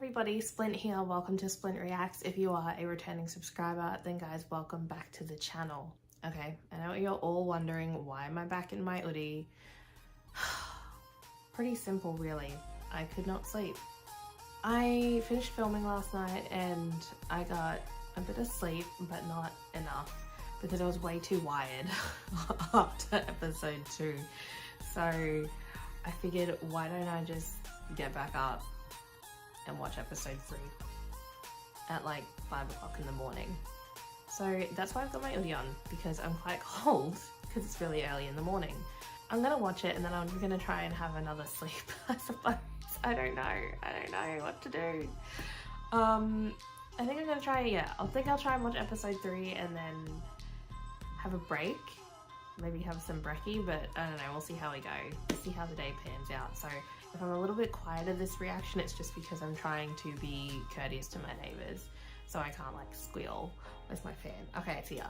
everybody, Splint here. Welcome to Splint Reacts. If you are a returning subscriber, then guys, welcome back to the channel. Okay, I know you're all wondering, why am I back in my hoodie? Pretty simple, really. I could not sleep. I finished filming last night and I got a bit of sleep, but not enough because I was way too wired after episode 2. So I figured, why don't I just get back up and watch episode 3 at like 5 o'clock in the morning. So that's why I've got my hoodie on, because I'm quite cold because it's really early in the morning. I'm gonna watch it and then I'm gonna try and have another sleep, I suppose. I don't know what to do. I think I'm gonna try, I'll try and watch episode 3 and then have a break. Maybe have some brekkie, but I don't know, we'll see how we go. We'll see how the day pans out. So if I'm a little bit quieter this reaction, it's just because I'm trying to be courteous to my neighbors, so I can't like squeal. Where's my fan? Okay, it's here.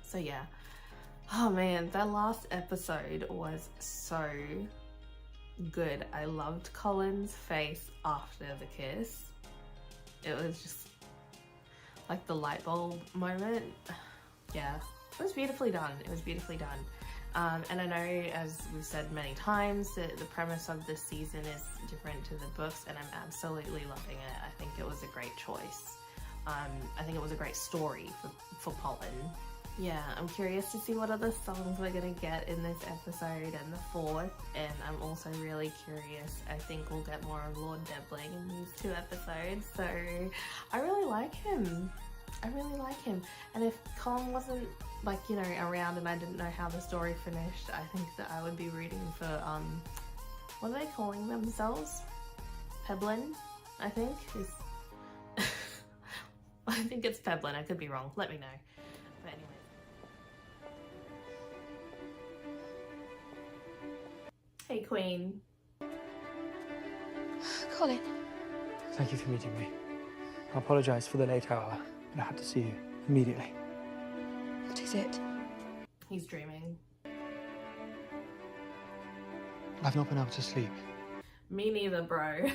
So yeah. Oh man, that last episode was so good. I loved Colin's face after the kiss. It was just like the light bulb moment. Yeah. It was beautifully done. It was beautifully done. And I know, as we've said many times, that the premise of this season is different to the books, and I'm absolutely loving it. I think it was a great choice. I think it was a great story for Polin. Yeah, I'm curious to see what other songs we're gonna get in this episode and the 4th, and I'm also really curious. I think we'll get more of Lord Debbling in these 2 episodes, so I really like him. I really like him. And if Colin wasn't, like, you know, around and I didn't know how the story finished, I think that I would be rooting for, what are they calling themselves? Peblin, I think, is... I think it's Peblin, I could be wrong, let me know. But anyway. Hey, Queen. Colin. Thank you for meeting me. I apologise for the late hour, but I had to see you immediately. What is it? He's dreaming. I've not been able to sleep. Me neither, bro.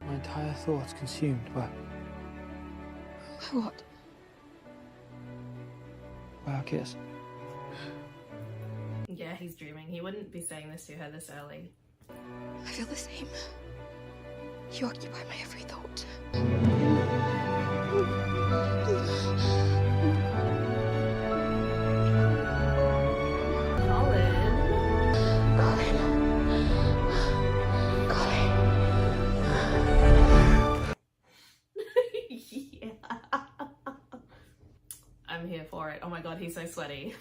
My entire thoughts consumed by What? our kiss. Yeah, he's dreaming. He wouldn't be saying this to her this early. I feel the same. You occupy my every thought. Yeah. I'm here for it. Oh my god, he's so sweaty.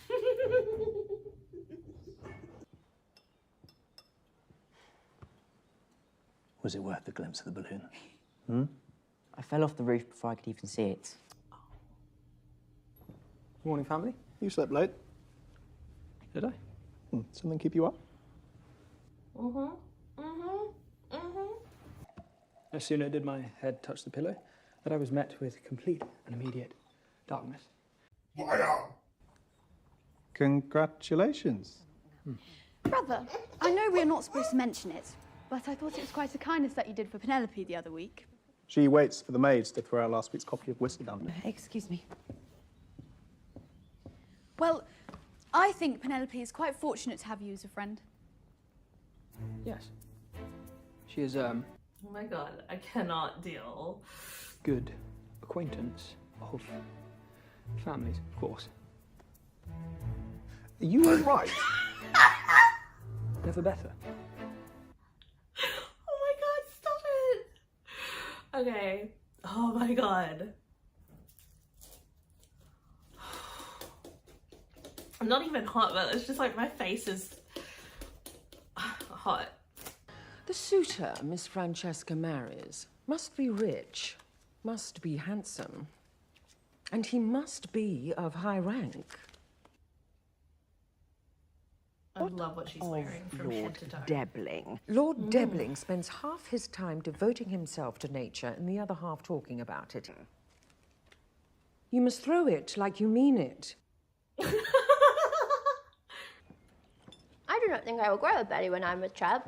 Was it worth the glimpse of the balloon? I fell off the roof before I could even see it. Morning, family. You slept late. Did I? Something keep you up? No sooner did my head touch the pillow that I was met with complete and immediate darkness. Congratulations. Brother, I know we're not supposed to mention it, but I thought it was quite a kindness that you did for Penelope the other week. She waits for the maids to throw out last week's copy of Whistledown. Excuse me. Well, I think Penelope is quite fortunate to have you as a friend. Yes. She is, Oh my god, I cannot deal. good acquaintance of families, of course. Are you all right? Never better. Oh my god, stop it! Okay. Oh my god. I'm not even hot, but it's just like my face is hot. The suitor Miss Francesca marries must be rich, must be handsome, and he must be of high rank. I love what she's wearing from head to toe. Debbling. Lord Debbling spends half his time devoting himself to nature and the other half talking about it. You must throw it like you mean it. I do not think I will grow a belly when I'm with Chab.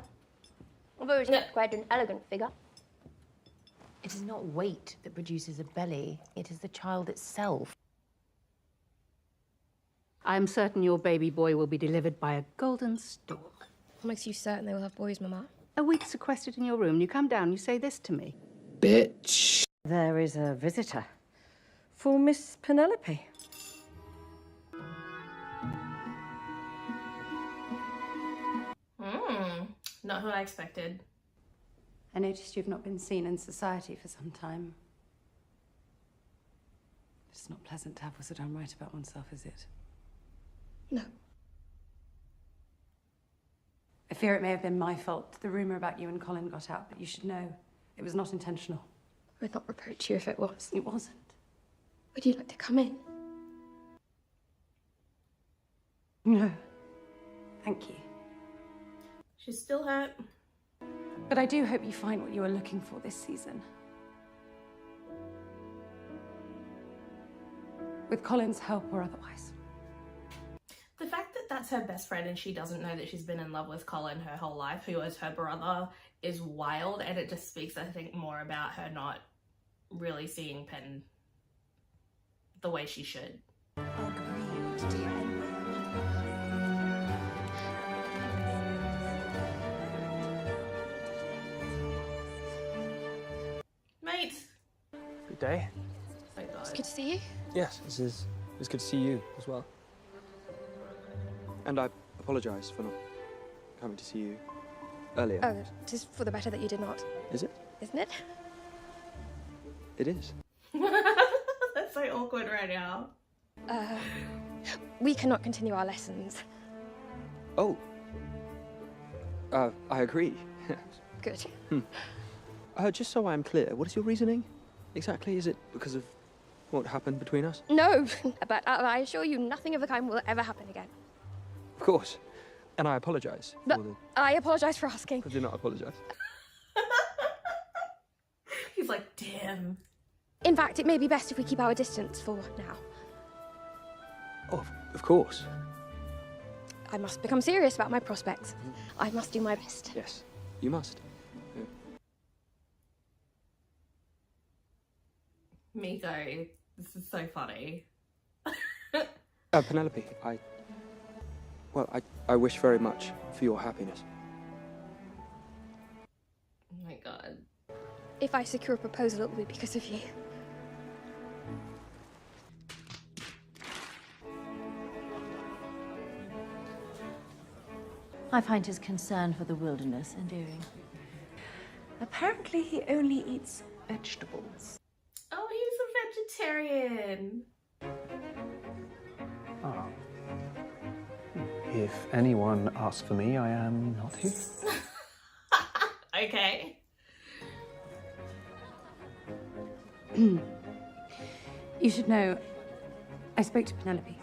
I've always kept quite an elegant figure. It is not weight that produces a belly. It is the child itself. I'm certain your baby boy will be delivered by a golden stork. What makes you certain they will have boys, Mama? A week sequestered in your room, you come down, you say this to me. Bitch. There is a visitor for Miss Penelope. Not who I expected. I noticed you've not been seen in society for some time. It's not pleasant to have what's done right about oneself, is it? No. I fear it may have been my fault. The rumor about you and Colin got out, but you should know it was not intentional. I would not reproach you if it was. It wasn't. Would you like to come in? No. Thank you. She's still hurt. But I do hope you find what you were looking for this season. With Colin's help or otherwise. The fact that that's her best friend and she doesn't know that she's been in love with Colin her whole life, who is her brother, is wild, and it just speaks, I think, more about her not really seeing Pen the way she should. Agreed, dear. Mate! Good day. Oh God. It's good to see you. Yes, it's good to see you as well. And I apologise for not coming to see you earlier. Oh, it is for the better that you did not. Is it? Isn't it? It is. That's so awkward right now. We cannot continue our lessons. Oh. I agree. Good. Just so I'm clear, what is your reasoning? Exactly? Is it because of what happened between us? No, but I assure you nothing of the kind will ever happen again. Of course. And I apologise. But I apologise for asking. I do not apologise. He's like, damn. In fact, it may be best if we keep our distance for now. Oh, of course. I must become serious about my prospects. I must do my best. Yes, you must. Yeah. Miko, this is so funny. Penelope, I wish very much for your happiness. Oh my God. If I secure a proposal, it will be because of you. I find his concern for the wilderness endearing. Apparently he only eats vegetables. Oh, he's a vegetarian. Ah. If anyone asks for me, I am not here. Okay. You should know, I spoke to Penelope.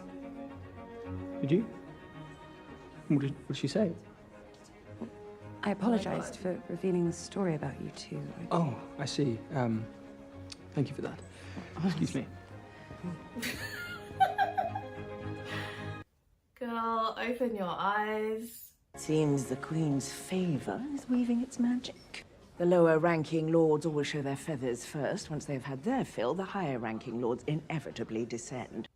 Did you? What did she say? I apologised for revealing the story about you two. Oh, I see. Thank you for that. Excuse me. Girl, open your eyes. Seems the Queen's favour is weaving its magic. The lower-ranking lords always show their feathers first. Once they've had their fill, the higher-ranking lords inevitably descend.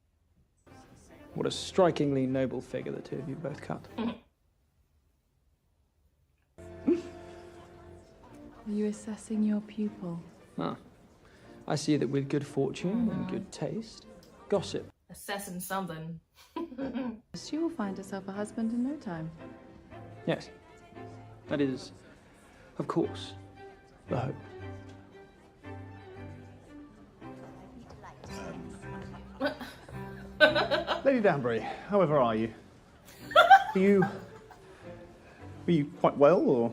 What a strikingly noble figure the two of you both cut. Are you assessing your pupil? Ah, I see that with good fortune and good taste, gossip. Assessing something. She will find herself a husband in no time. Yes, that is, of course, the hope. Lady Danbury, however are you? Were you quite well, or?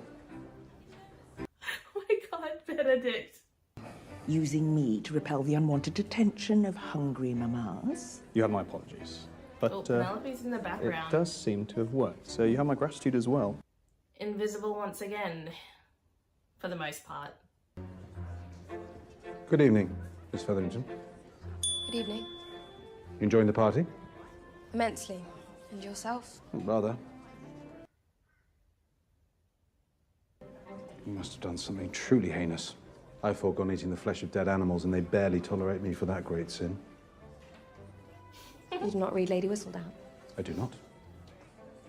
Oh my God, Benedict. Using me to repel the unwanted attention of hungry mamas. You have my apologies. But Oh, Penelope's in the it background. does seem to have worked, so you have my gratitude as well. Invisible once again. For the most part. Good evening, Miss Featherington. Good evening. You enjoying the party? Immensely. And yourself? Rather. You must have done something truly heinous. I've foregone eating the flesh of dead animals, and they barely tolerate me for that great sin. You do not read Lady Whistledown? I do not.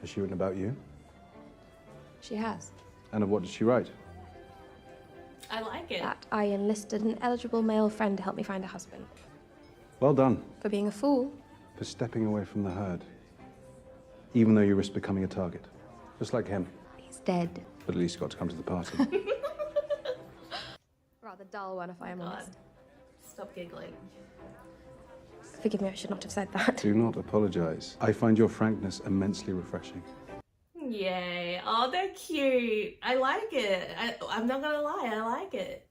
Has she written about you? She has. And of what did she write? I like it. That I enlisted an eligible male friend to help me find a husband. Well done. For being a fool. For stepping away from the herd. Even though you risk becoming a target. Just like him. He's dead. But at least you got to come to the party. Rather dull one, if I am honest. Stop giggling. Forgive me, I should not have said that. Do not apologize. I find your frankness immensely refreshing. Yay. Oh, they're cute. I like it. I'm not gonna lie, I like it.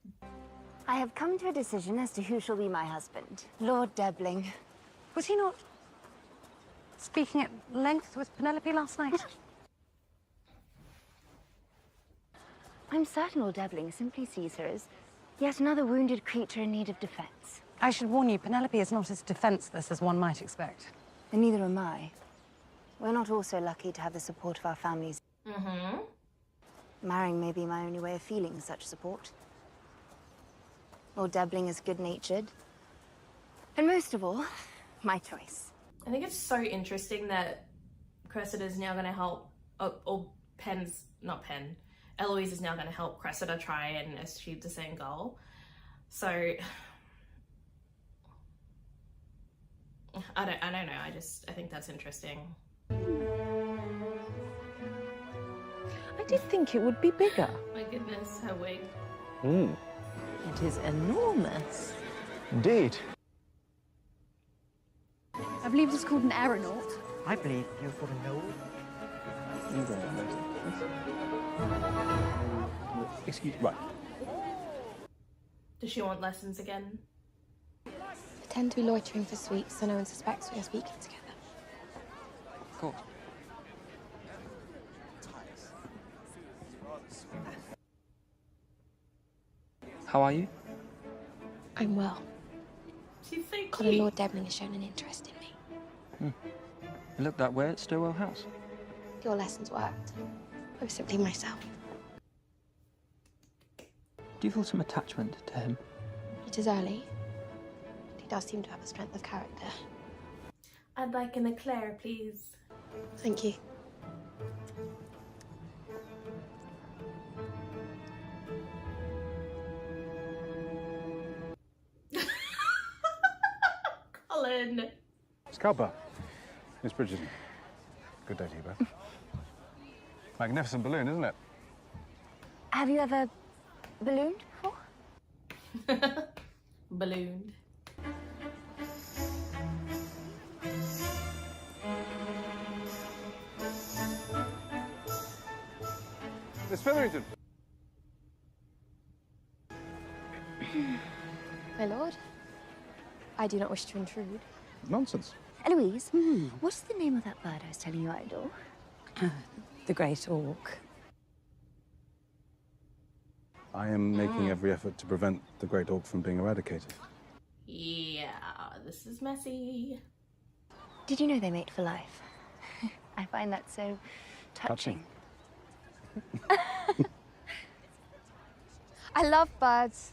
I have come to a decision as to who shall be my husband. Lord Debling. Was he not speaking at length with Penelope last night? I'm certain Lord Debling simply sees her as yet another wounded creature in need of defense. I should warn you, Penelope is not as defenseless as one might expect. And neither am I. We're not all so lucky to have the support of our families. Mm-hmm. Marrying may be my only way of feeling such support. Lord Debling is good-natured. And most of all, my choice. I think it's so interesting that Cressida's now going to help, or Penn's, not Penn, Eloise is now going to help Cressida try and achieve the same goal. So, I don't know, I think that's interesting. I did think it would be bigger. My goodness, her wig. It is enormous. Indeed. I believe it's called an aeronaut. I believe you've got a nose. You don't have those. Excuse me. Right. Does she want lessons again? Pretend to be loitering for sweets so no one suspects we are speaking together. Of course. How are you? I'm well. She's so Colin cute. Lord Debling has shown an interest in me. You look that way at Stowell House. Your lessons worked. I was simply myself. Do you feel some attachment to him? It is early, but he does seem to have a strength of character. I'd like an eclair, please. Thank you. Colin. Scalper. Miss Bridgerton. Good day to you both. Magnificent balloon, isn't it? Have you ever ballooned before? Ballooned. Miss Featherington. My lord, I do not wish to intrude. Nonsense. Eloise, what's the name of that bird I was telling you I adore? The Great Auk. I am making every effort to prevent the Great Auk from being eradicated. Yeah, this is messy. Did you know they mate for life? I find that so touching. I love birds.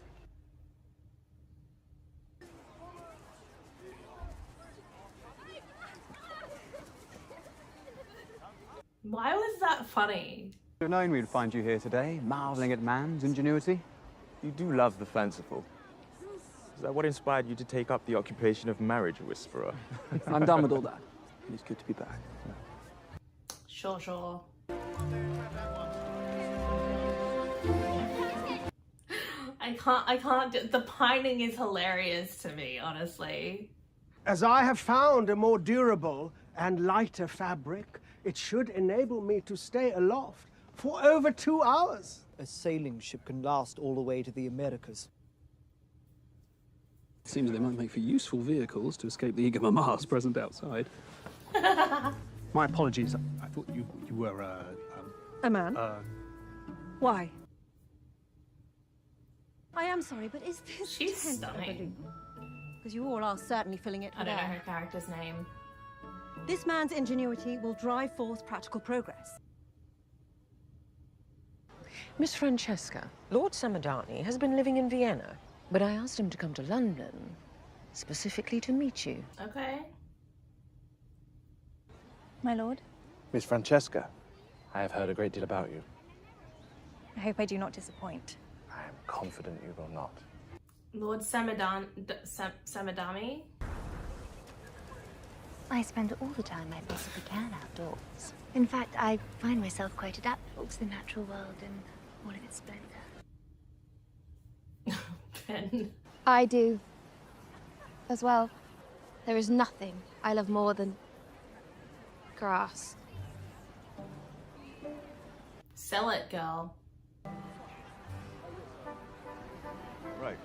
Why was that funny? I've known we'd find you here today, marveling at man's ingenuity. You do love the fanciful. Is that what inspired you to take up the occupation of marriage whisperer? I'm done with all that. It's good to be back. Sure, sure. I can't do, the pining is hilarious to me, honestly. As I have found a more durable and lighter fabric, it should enable me to stay aloft for over 2 hours. A sailing ship can last all the way to the Americas. Seems they might make for useful vehicles to escape the eager mamas present outside. My apologies. I thought you were, A man? Why? I am sorry, but is this She's tent a stunning. balloon? Because you all are certainly filling it I with don't know air. her character's name. This man's ingenuity will drive forth practical progress. Miss Francesca, Lord Samadani has been living in Vienna, but I asked him to come to London specifically to meet you. Okay. My lord, Miss Francesca, I have heard a great deal about you. I hope I do not disappoint. I am confident you will not. Lord Samadami? I spend all the time I possibly can outdoors. In fact, I find myself quite adaptable to the natural world and all of its splendor. Ben. I do. As well. There is nothing I love more than grass. Sell it, girl. Right.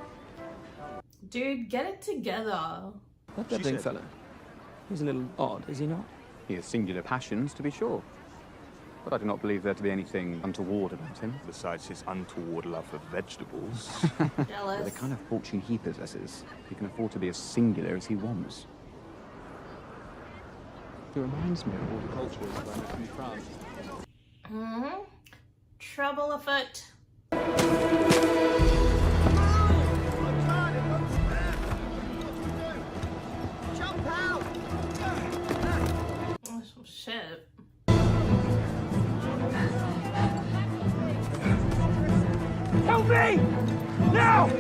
Dude, get it together. That Debbling fella. He's a little odd, is he not? He has singular passions, to be sure. But I do not believe there to be anything untoward about him. Besides his untoward love for vegetables. Jealous. With the kind of fortune he possesses, he can afford to be as singular as he wants. He reminds me of all the cultures that I met in France. Mm-hmm. Trouble afoot. Jump out! Oh, shit. Help me! Now!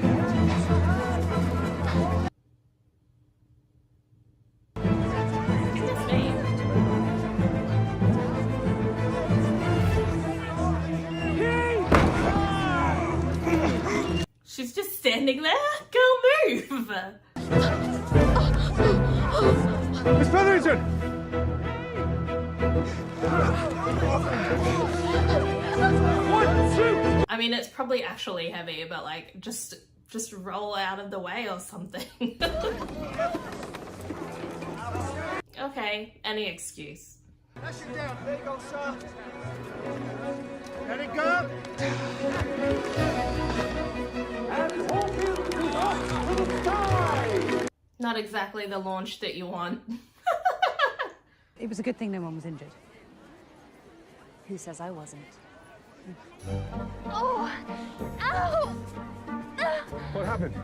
She's just standing there? Girl, move! Miss Featherington! I mean, it's probably actually heavy, but like, just roll out of the way or something. Okay, any excuse. Lash it down. There you go, sir. Let it go. And hold him up to the sky. Not exactly the launch that you want. It was a good thing no one was injured. Who says I wasn't? Oh! Ow! What happened?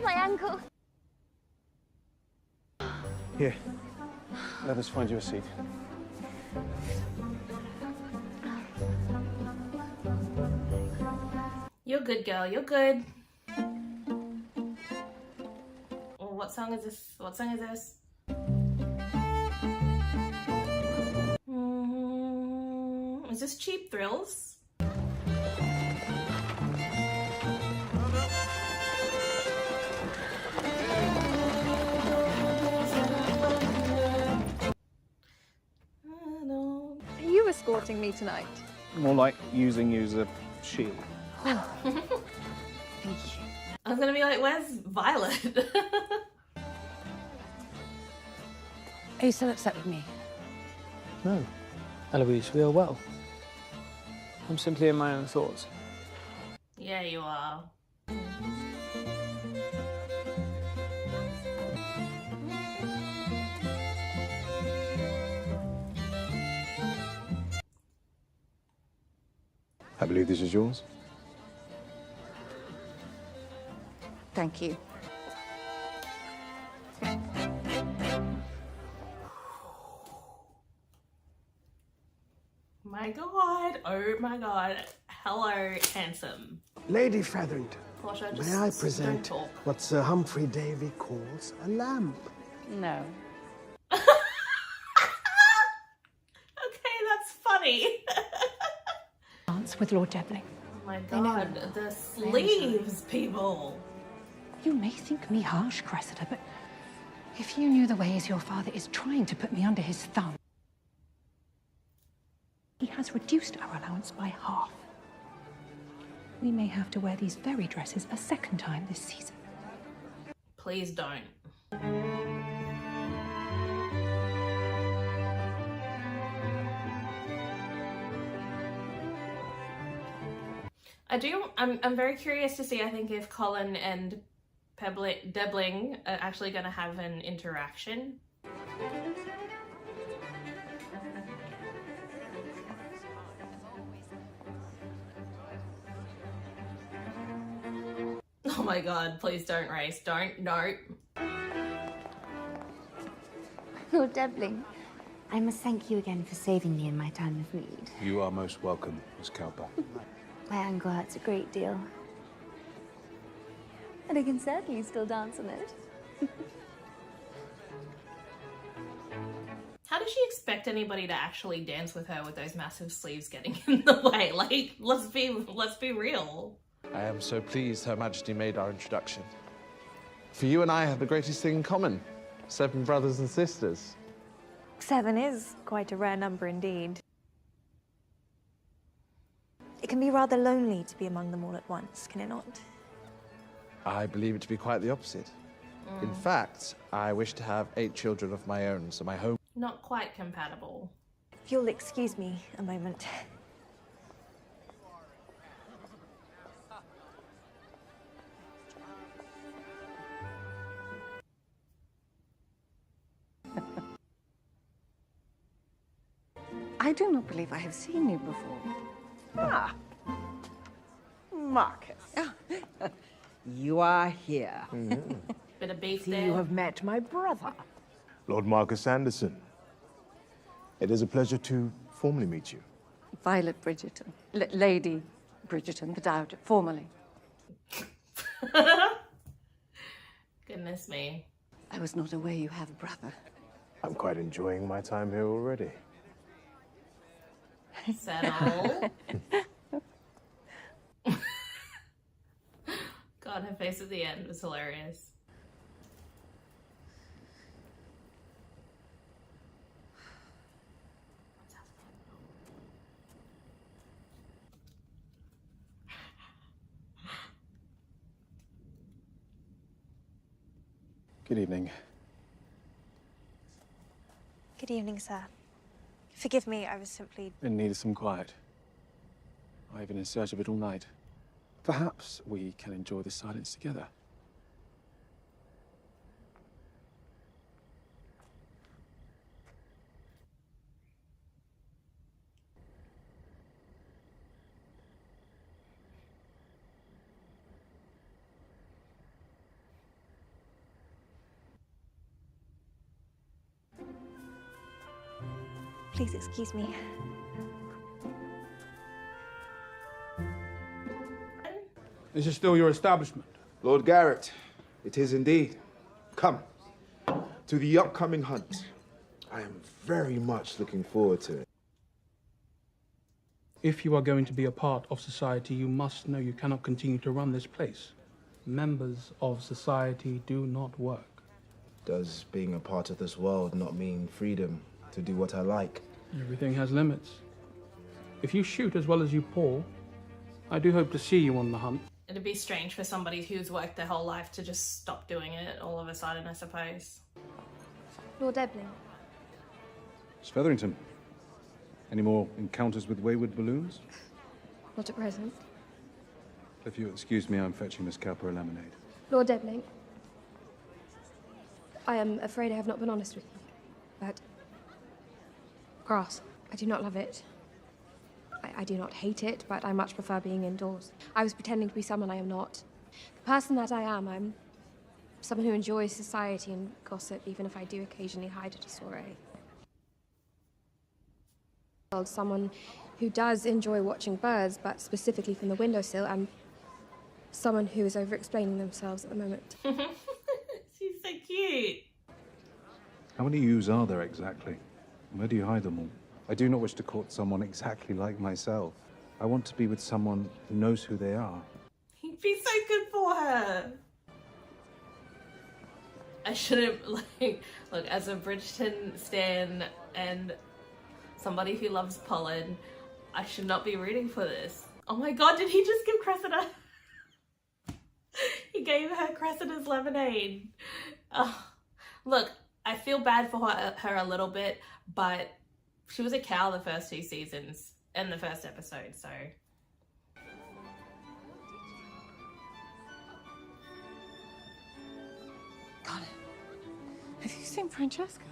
My ankle. Here. Let us find you a seat. You're good, girl. You're good. Oh, what song is this? What song is this? Is this Cheap Thrills? Are you escorting me tonight? More like using you as a shield. Thank you. I was gonna be like, where's Violet? Are you still upset with me? No. Eloise, we are well. I'm simply in my own thoughts. Yeah, you are. I believe this is yours. Thank you. My god. Oh my god. Hello, handsome. Lady Featherington, Portia, may I just present don't talk. what Sir Humphrey Davy calls a lamp? No. Okay, that's funny. Dance with Lord Debbling. Oh my god, the sleeves, people. You may think me harsh, Cressida, but if you knew the ways your father is trying to put me under his thumb, he has reduced our allowance by half. We may have to wear these very dresses a second time this season. Please don't. I'm very curious to see, I think, if Colin and Debbling are actually going to have an interaction. Oh my god, please don't race. Don't, no. Lord Debling, I must thank you again for saving me in my time of need. You are most welcome, Miss Cowper. My ankle hurts a great deal. And I can certainly still dance on it. How does she expect anybody to actually dance with her with those massive sleeves getting in the way? Like, let's be real. I am so pleased Her Majesty made our introduction. For you and I have the greatest thing in common. 7 brothers and sisters. 7 is quite a rare number indeed. It can be rather lonely to be among them all at once, can it not? I believe it to be quite the opposite. In fact, I wish to have 8 children of my own, so my home... Not quite compatible. If you'll excuse me a moment. I do not believe I have seen you before. Ah, Marcus. You are here. Bit of beef So there. you have met my brother. Lord Marcus Anderson. It is a pleasure to formally meet you. Violet Bridgerton. Lady Bridgerton, the Dowager, formally. Goodness me. I was not aware you have a brother. I'm quite enjoying my time here already. Settle. God, her face at the end was hilarious. Good evening. Good evening, sir. Forgive me, I was simply... In need of some quiet. I've been in search of it all night. Perhaps we can enjoy the silence together. Please excuse me. This is still your establishment? Lord Garrett, it is indeed. Come, to the upcoming hunt. I am very much looking forward to it. If you are going to be a part of society, you must know you cannot continue to run this place. Members of society do not work. Does being a part of this world not mean freedom to do what I like? Everything has limits. If you shoot as well as you paw, I do hope to see you on the hunt. It'd be strange for somebody who's worked their whole life to just stop doing it all of a sudden, I suppose. Lord Ebling. Miss Featherington, any more encounters with wayward balloons? Not at present. If you'll excuse me, I'm fetching Miss Cowper a lemonade. Lord Ebling. I am afraid I have not been honest with you. But grass, I do not love it. I do not hate it, but I much prefer being indoors. I was pretending to be someone I am not. The person that I am, I'm someone who enjoys society and gossip, even if I do occasionally hide at a soiree. Someone who does enjoy watching birds, but specifically from the windowsill, and someone who is over-explaining themselves at the moment. She's so cute. How many yous are there exactly? Where do you hide them all? I do not wish to court someone exactly like myself. I want to be with someone who knows who they are. He'd be so good for her. I shouldn't, like, look, as a Bridgerton stan and somebody who loves Polin, I should not be rooting for this. Oh my god, did he just give Cressida? He gave her Cressida's lemonade. Look, I feel bad for her a little bit, but she was a cow the first 2 seasons and the first episode, so. God, have you seen Francesca?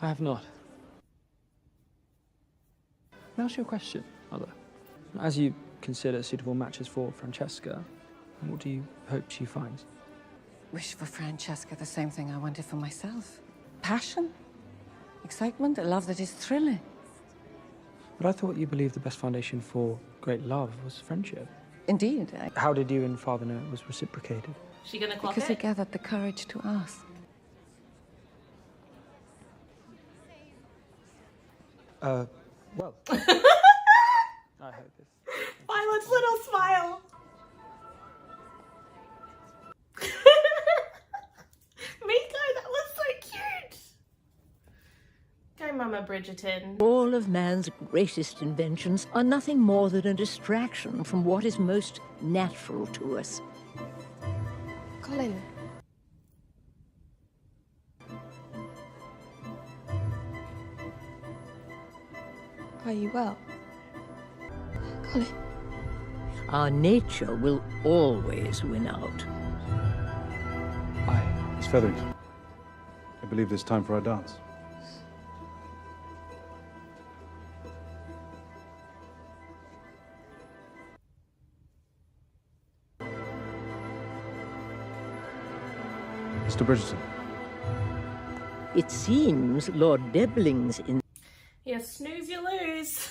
I have not. May I ask you a question, Mother? As you consider suitable matches for Francesca, What do you hope she finds? Wish for Francesca the same thing I wanted for myself. Passion, excitement, a love that is thrilling. But I thought you believed the best foundation for great love was friendship. Indeed. How did you and Father know it was reciprocated? She gonna clock Because he it? gathered the courage to ask. Well. I hope it's... Violet's little smile. Miko, that was so cute. Go, Mama Bridgerton. All of man's greatest inventions are nothing more than a distraction from what is most natural to us. Colin. Are you well? Colin. Our nature will always win out. Miss Featherington, I believe it's time for our dance. Mr. Bridgerton. It seems Lord Debling's in... Yeah, snooze you lose.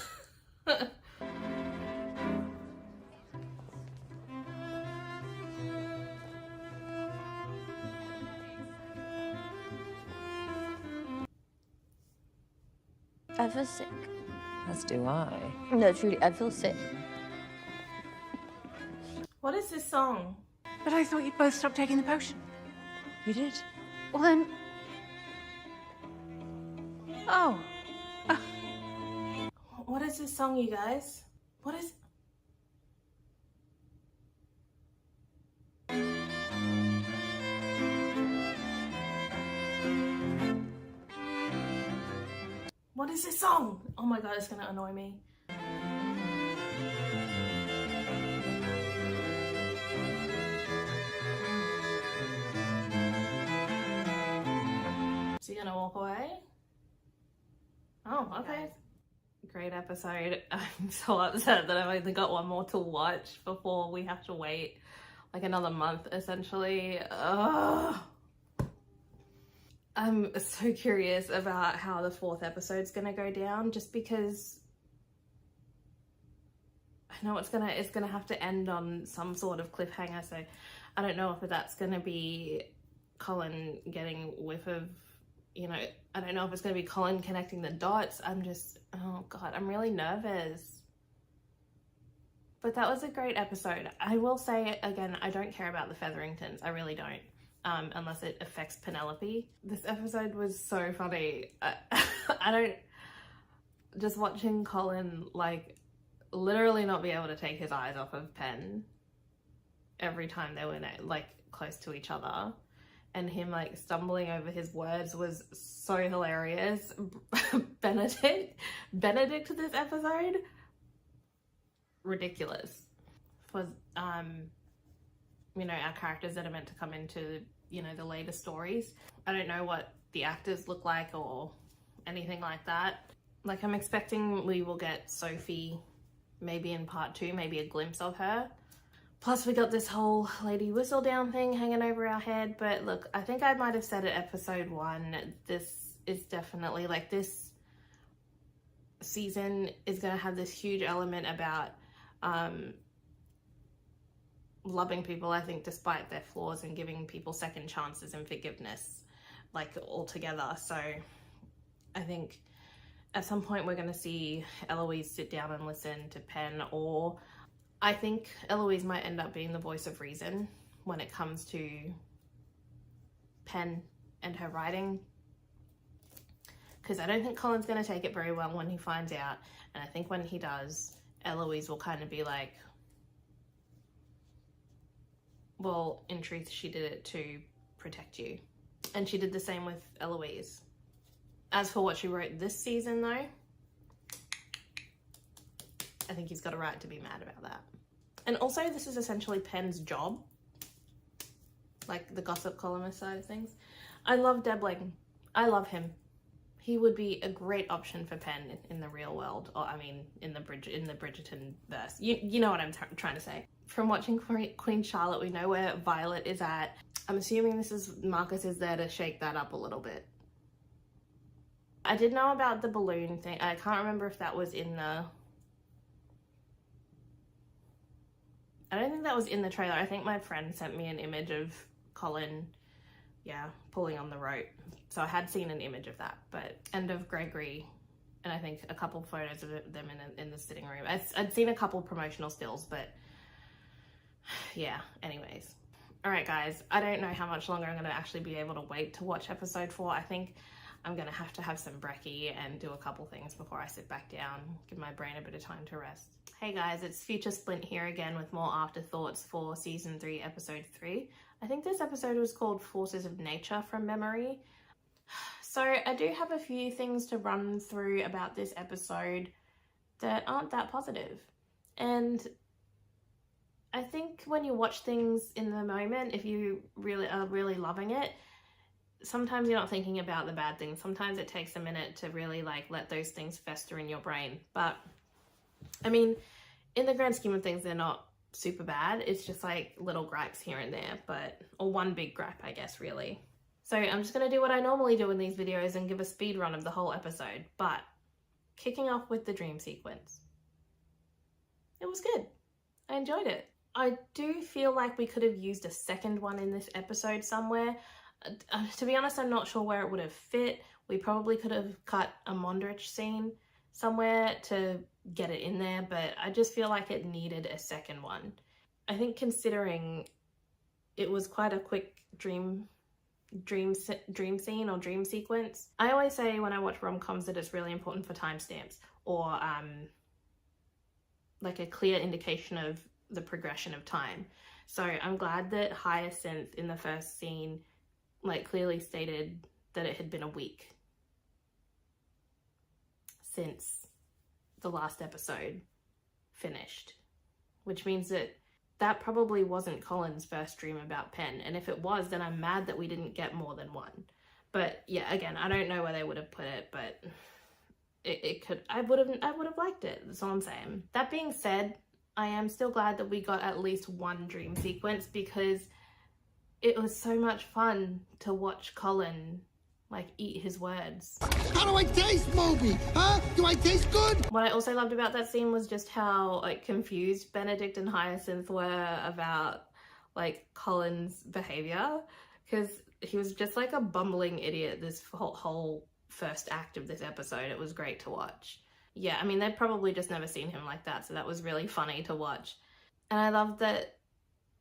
I feel sick. As do I. No, truly, I feel sick. What is this song? But I thought you'd both stop taking the potion. You did? Well then... Oh. What is this song, you guys? What is... What is this song? Oh my god, it's gonna annoy me. Is he gonna walk away? Oh, okay. Great episode. I'm so upset that I've only got one more to watch before we have to wait like another month essentially. Ugh. I'm so curious about how the 4th episode's gonna go down, just because I know it's gonna have to end on some sort of cliffhanger, so I don't know if that's gonna be Colin getting whiff of, you know, I don't know if it's gonna be Colin connecting the dots. I'm just, oh god, I'm really nervous. But that was a great episode. I will say again, I don't care about the Featheringtons, I really don't. Unless it affects Penelope. This episode was so funny. I don't... Just watching Colin, like, literally not be able to take his eyes off of Pen every time they were, like, close to each other. And him, like, stumbling over his words was so hilarious. Benedict this episode? Ridiculous. For, you know, our characters that are meant to come into, you know, the later stories. I don't know what the actors look like or anything like that. Like, I'm expecting we will get Sophie maybe in part 2, maybe a glimpse of her. Plus we got this whole Lady Whistledown thing hanging over our head. But look, I think I might have said it episode 1, this is definitely, like, this season is going to have this huge element about loving people, I think, despite their flaws, and giving people second chances and forgiveness, like, altogether. So I think at some point we're going to see Eloise sit down and listen to Pen, or I think Eloise might end up being the voice of reason when it comes to Pen and her writing, because I don't think Colin's going to take it very well when he finds out, and I think when he does, Eloise will kind of be like, well, in truth, she did it to protect you. And she did the same with Eloise. As for what she wrote this season, though, I think he's got a right to be mad about that. And also, this is essentially Pen's job. Like, the gossip columnist side of things. I love Debling. I love him. He would be a great option for Penn in the real world, or I mean, in the Bridgerton verse. You know what I'm trying to say. From watching Queen Charlotte, we know where Violet is at. I'm assuming Marcus is there to shake that up a little bit. I did know about the balloon thing. I can't remember if that was in the... I don't think that was in the trailer. I think my friend sent me an image of Colin, yeah, pulling on the rope. So I had seen an image of that, and of Gregory, and I think a couple photos of them in the sitting room. I'd seen a couple promotional stills, but yeah, anyways. All right, guys, I don't know how much longer I'm going to actually be able to wait to watch episode 4. I think I'm going to have some brekkie and do a couple things before I sit back down, give my brain a bit of time to rest. Hey guys, it's Future Splint here again with more afterthoughts for season 3, episode 3. I think this episode was called Forces of Nature from memory. So I do have a few things to run through about this episode that aren't that positive. And I think when you watch things in the moment, if you really are really loving it, sometimes you're not thinking about the bad things. Sometimes it takes a minute to really like let those things fester in your brain. But I mean, in the grand scheme of things, they're not super bad. It's just like little gripes here and there, or one big gripe, I guess, really. So I'm just going to do what I normally do in these videos and give a speed run of the whole episode. But kicking off with the dream sequence. It was good. I enjoyed it. I do feel like we could have used a second one in this episode somewhere. To be honest, I'm not sure where it would have fit. We probably could have cut a Mondrich scene somewhere to get it in there, but I just feel like it needed a second one. I think considering it was quite a quick dream scene or dream sequence. I always say when I watch rom-coms that it's really important for timestamps or like a clear indication of the progression of time. So I'm glad that Hyacinth in the first scene like clearly stated that it had been a week since the last episode finished, which means that that probably wasn't Colin's first dream about Penn, and if it was, then I'm mad that we didn't get more than one. But yeah, again, I don't know where they would have put it, but it could. I would have liked it. That's all I'm saying. That being said, I am still glad that we got at least one dream sequence because it was so much fun to watch Colin like eat his words. How do I taste, Moby? Huh? Do I taste good? What I also loved about that scene was just how like confused Benedict and Hyacinth were about like Colin's behavior, because he was just like a bumbling idiot this whole first act of this episode. It was great to watch. Yeah, I mean, they'd probably just never seen him like that, so that was really funny to watch. And I loved that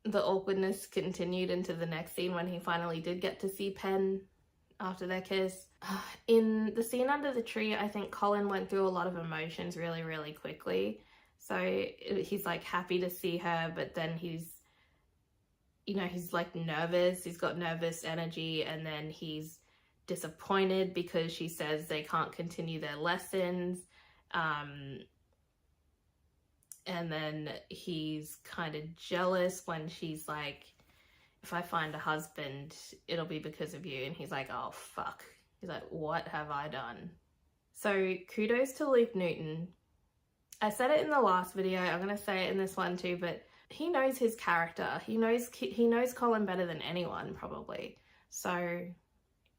the awkwardness continued into the next scene when he finally did get to see Penn after their kiss. In the scene under the tree, I think Colin went through a lot of emotions really, really quickly. So he's like happy to see her, but then he's like nervous. He's got nervous energy, and then he's disappointed because she says they can't continue their lessons. And then he's kind of jealous when she's like, if I find a husband, it'll be because of you. And he's like, oh, fuck. He's like, what have I done? So kudos to Luke Newton. I said it in the last video. I'm going to say it in this one too, but he knows his character. He knows Colin better than anyone, probably. So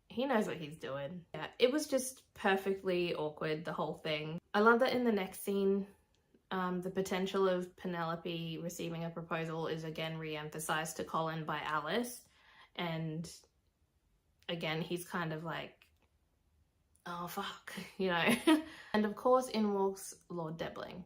he knows what he's doing. Yeah, it was just perfectly awkward, the whole thing. I love that in the next scene, the potential of Penelope receiving a proposal is again re-emphasized to Colin by Alice. And again, he's kind of like, oh, fuck, you know. And of course, in walks Lord Debling.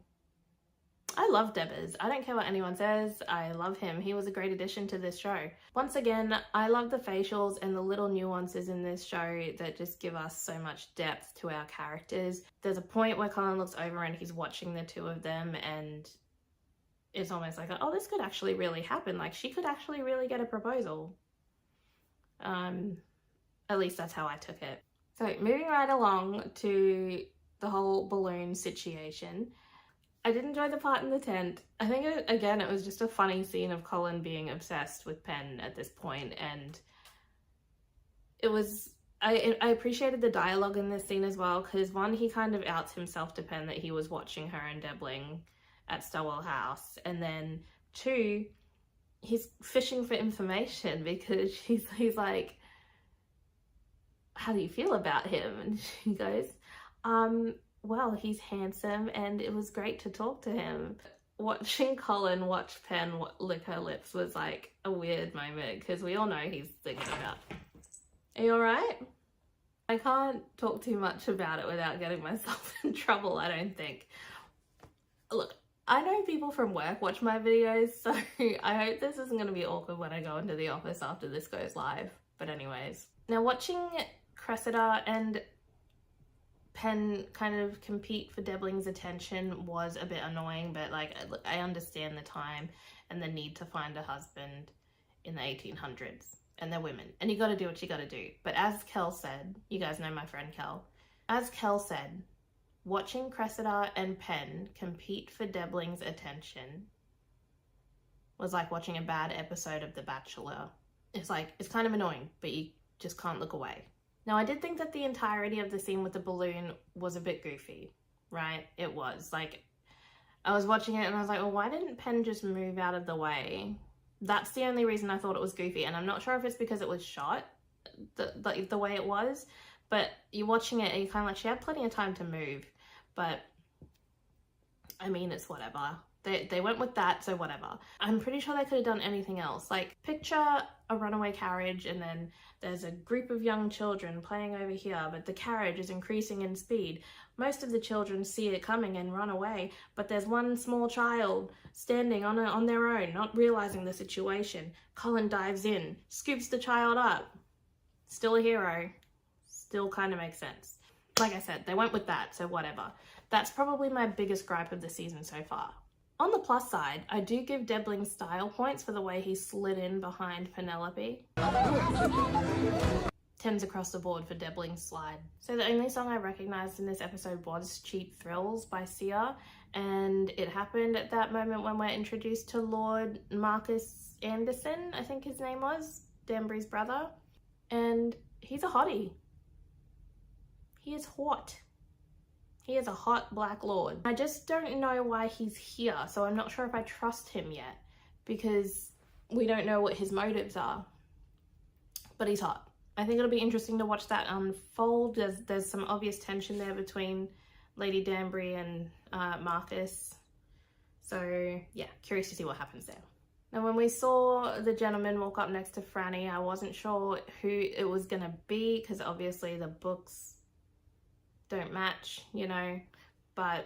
I love Debbers. I don't care what anyone says. I love him. He was a great addition to this show. Once again, I love the facials and the little nuances in this show that just give us so much depth to our characters. There's a point where Colin looks over and he's watching the two of them, and it's almost like, oh, this could actually really happen. Like, she could actually really get a proposal. At least that's how I took it. So moving right along to the whole balloon situation. I did enjoy the part in the tent. I think, again, it was just a funny scene of Colin being obsessed with Penn at this point, and it was I appreciated the dialogue in this scene as well, because one, he kind of outs himself to Penn that he was watching her and Debbling at Stowell House, and then two, he's fishing for information because he's like, how do you feel about him? And she goes, well, he's handsome and it was great to talk to him. Watching Colin watch Penn lick her lips was like a weird moment, because we all know he's thinking about, are you alright? I can't talk too much about it without getting myself in trouble, I don't think. Look, I know people from work watch my videos, so I hope this isn't going to be awkward when I go into the office after this goes live. But anyways, now watching Cressida and Penn kind of compete for Debling's attention was a bit annoying, but like I understand the time and the need to find a husband in the 1800s, and they're women, and you got to do what you got to do. But as Kel said, you guys know my friend Kel, as Kel said, watching Cressida and Penn compete for Debling's attention was like watching a bad episode of The Bachelor. It's like, it's kind of annoying, but you just can't look away. Now, I did think that the entirety of the scene with the balloon was a bit goofy, right? It was. Like, I was watching it and I was like, well, why didn't Penn just move out of the way? That's the only reason I thought it was goofy, and I'm not sure if it's because it was shot the way it was, but you're watching it and you're kind of like, she had plenty of time to move, but I mean, it's whatever. They went with that, so whatever. I'm pretty sure they could have done anything else. Like, picture a runaway carriage and then there's a group of young children playing over here, but the carriage is increasing in speed. Most of the children see it coming and run away, but there's one small child standing on their own, not realizing the situation. Colin dives in, scoops the child up. Still a hero. Still kind of makes sense. Like I said, they went with that, so whatever. That's probably my biggest gripe of the season so far. On the plus side, I do give Debbling style points for the way he slid in behind Penelope. 10s across the board for Debbling's slide. So the only song I recognised in this episode was Cheap Thrills by Sia, and it happened at that moment when we're introduced to Lord Marcus Anderson, I think his name was, Danbury's brother, and he's a hottie. He is hot. He is a hot black lord. I just don't know why he's here, so I'm not sure if I trust him yet, because we don't know what his motives are. But he's hot. I think it'll be interesting to watch that unfold. There's some obvious tension there between Lady Danbury and Marcus. So yeah, curious to see what happens there. Now, when we saw the gentleman walk up next to Franny, I wasn't sure who it was gonna be, because obviously the books don't match, you know, but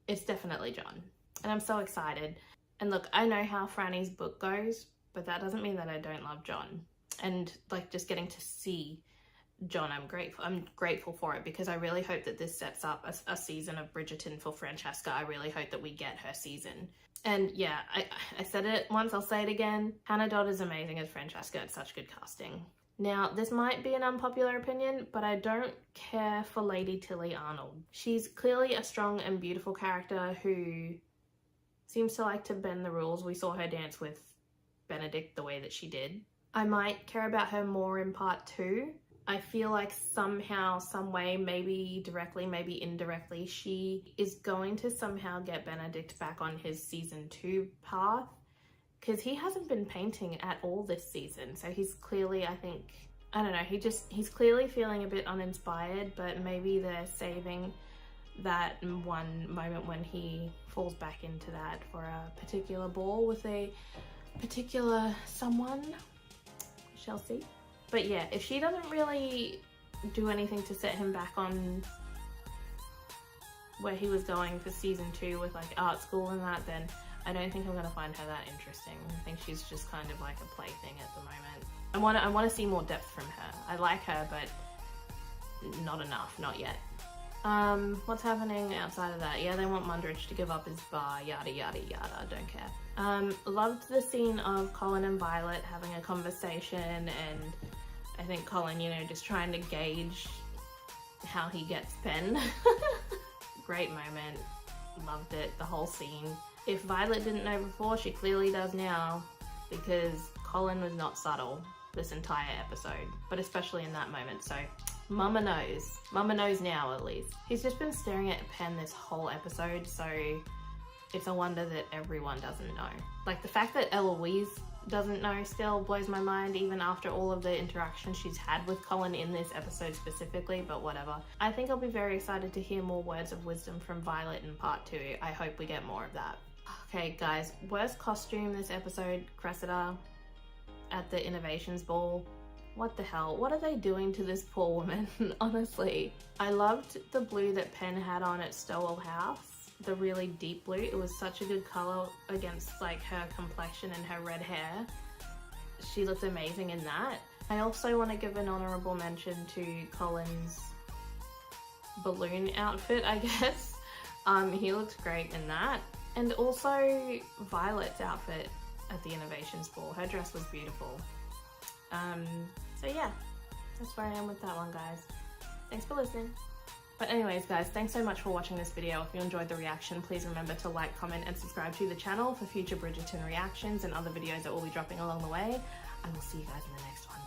it's definitely John, and I'm so excited. And look, I know how Franny's book goes, but that doesn't mean that I don't love John. And like, just getting to see John, I'm grateful for it, because I really hope that this sets up a season of Bridgerton for Francesca. I really hope that we get her season. And yeah, I said it once, I'll say it again, Hannah Dodd is amazing as Francesca. It's such good casting. Now, this might be an unpopular opinion, but I don't care for Lady Tilly Arnold. She's clearly a strong and beautiful character who seems to like to bend the rules. We saw her dance with Benedict the way that she did. I might care about her more in part 2. I feel like somehow, some way, maybe directly, maybe indirectly, she is going to somehow get Benedict back on his season 2 path. Because he hasn't been painting at all this season, so he's clearly, I think, I don't know, he's clearly feeling a bit uninspired, but maybe they're saving that one moment when he falls back into that for a particular ball with a particular someone. We shall see. But yeah, if she doesn't really do anything to set him back on where he was going for season 2 with like art school and that, then I don't think I'm gonna find her that interesting. I think she's just kind of like a plaything at the moment. I want to see more depth from her. I like her, but not enough, not yet. What's happening outside of that? Yeah, they want Mundridge to give up his bar, yada yada yada, don't care. Loved the scene of Colin and Violet having a conversation, and I think Colin, you know, just trying to gauge how he gets Penn. Great moment, loved it, the whole scene. If Violet didn't know before, she clearly does now, because Colin was not subtle. this entire episode, but especially in that moment. So Mama knows. Mama knows now, at least. He's just been staring at Pen this whole episode, so it's a wonder that everyone doesn't know. Like, the fact that Eloise doesn't know still blows my mind, even after all of the interaction she's had with Colin in this episode specifically, but whatever. I think I'll be very excited to hear more words of wisdom from Violet in part 2. I hope we get more of that. Okay, guys, worst costume this episode, Cressida at the Innovations Ball. What the hell? What are they doing to this poor woman? Honestly. I loved the blue that Pen had on at Stowell House. The really deep blue. It was such a good color against like her complexion and her red hair. She looked amazing in that. I also want to give an honorable mention to Colin's balloon outfit, I guess. He looked great in that. And also Violet's outfit at the Innovations Ball. Her dress was beautiful. So yeah, that's where I am with that one, guys. Thanks for listening. But anyways, guys, thanks so much for watching this video. If you enjoyed the reaction, please remember to like, comment, and subscribe to the channel for future Bridgerton reactions and other videos that will be dropping along the way. I will see you guys in the next one.